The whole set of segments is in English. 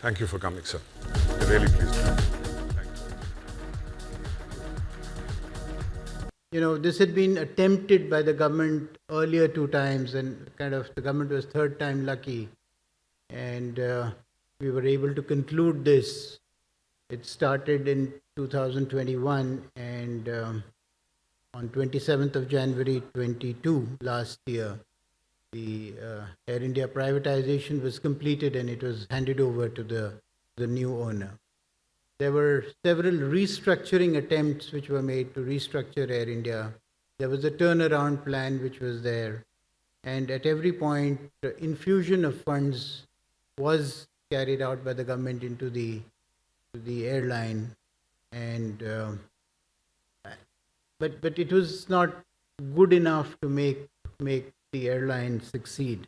Thank you for coming, sir. We're really pleased. Thank you. This had been attempted by the government earlier 2 times, and the government was third time lucky. And we were able to conclude this. It started in 2021, and on 27th of January 22 last year, the Air India privatization was completed and it was handed over to the new owner. There were several restructuring attempts which were made to restructure Air India. There was a turnaround plan which was there, and at every point, infusion of funds was carried out by the government into the airline, and but it was not good enough to make the airline succeed.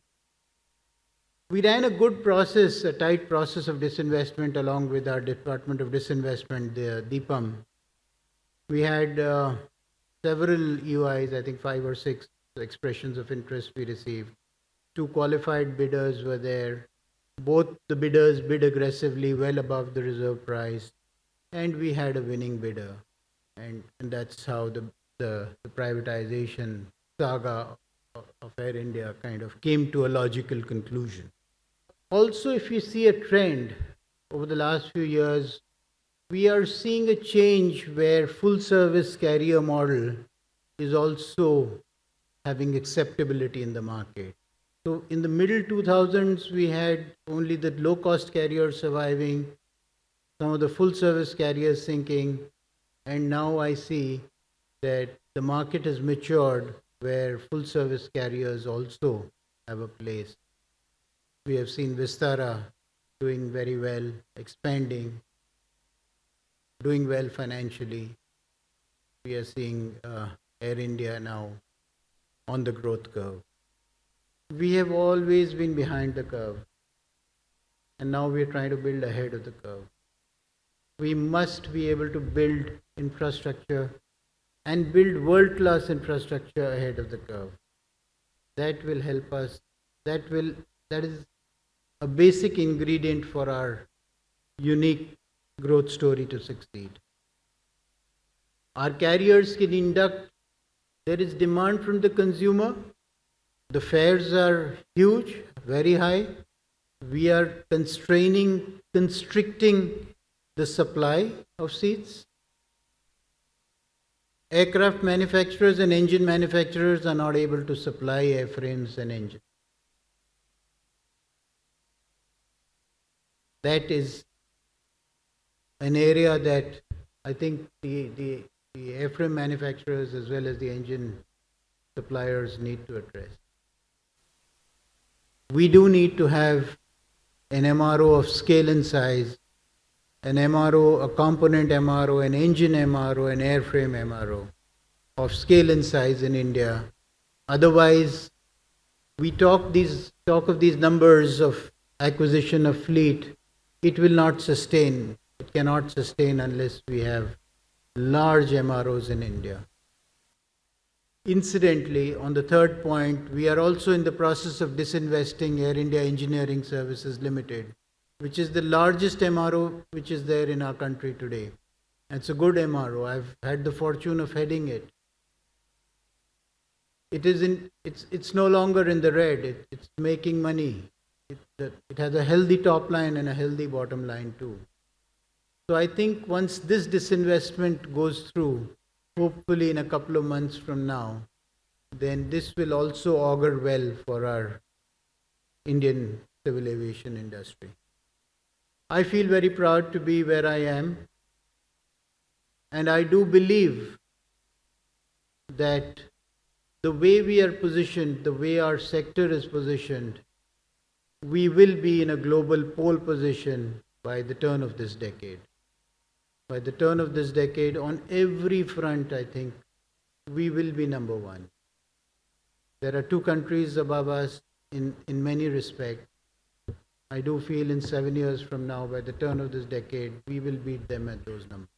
We ran a good process, a tight process of disinvestment along with our Department of Disinvestment, the DIPAM. We had several EOIs, I think 5 or 6 expressions of interest we received. 2 qualified bidders were there. Both the bidders bid aggressively, well above the reserve price, and we had a winning bidder. And that's how the privatization saga of Air India kind of came to a logical conclusion. Also, if you see a trend over the last few years, we are seeing a change where full service carrier model is also having acceptability in the market. So in the middle 2000s, we had only the low cost carriers surviving, some of the full service carriers sinking, and now I see that the market has matured where full service carriers also have a place. We have seen Vistara doing very well, expanding, doing well financially. We are seeing Air India now on the growth curve. We have always been behind the curve, and now we are trying to build ahead of the curve. We must be able to build infrastructure and build world-class infrastructure ahead of the curve. That will help us. That is a basic ingredient for our unique growth story to succeed. Our carriers can induct. There is demand from the consumer. The fares are huge, very high. We are constricting the supply of seats. Aircraft manufacturers and engine manufacturers are not able to supply airframes and engines. That is an area that I think the airframe manufacturers as well as the engine suppliers need to address. We do need to have an MRO of scale and size, an MRO, a component MRO, an engine MRO, an airframe MRO of scale and size in India. Otherwise, we talk of these numbers of acquisition of fleet. It will not sustain. It cannot sustain unless we have large MROs in India. Incidentally, on the third point, we are also in the process of disinvesting Air India Engineering Services Limited, which is the largest MRO which is there in our country today. And it's a good MRO. I've had the fortune of heading it. It's no longer in the red. It's making money. It has a healthy top line and a healthy bottom line too. So I think once this disinvestment goes through, hopefully in a couple of months from now, then this will also augur well for our Indian civil aviation industry. I feel very proud to be where I am, and I do believe that the way we are positioned, the way our sector is positioned, we will be in a global pole position by the turn of this decade. By the turn of this decade, on every front, I think, we will be number one. There are 2 countries above us in many respects. I do feel in 7 years from now, by the turn of this decade, we will beat them at those numbers.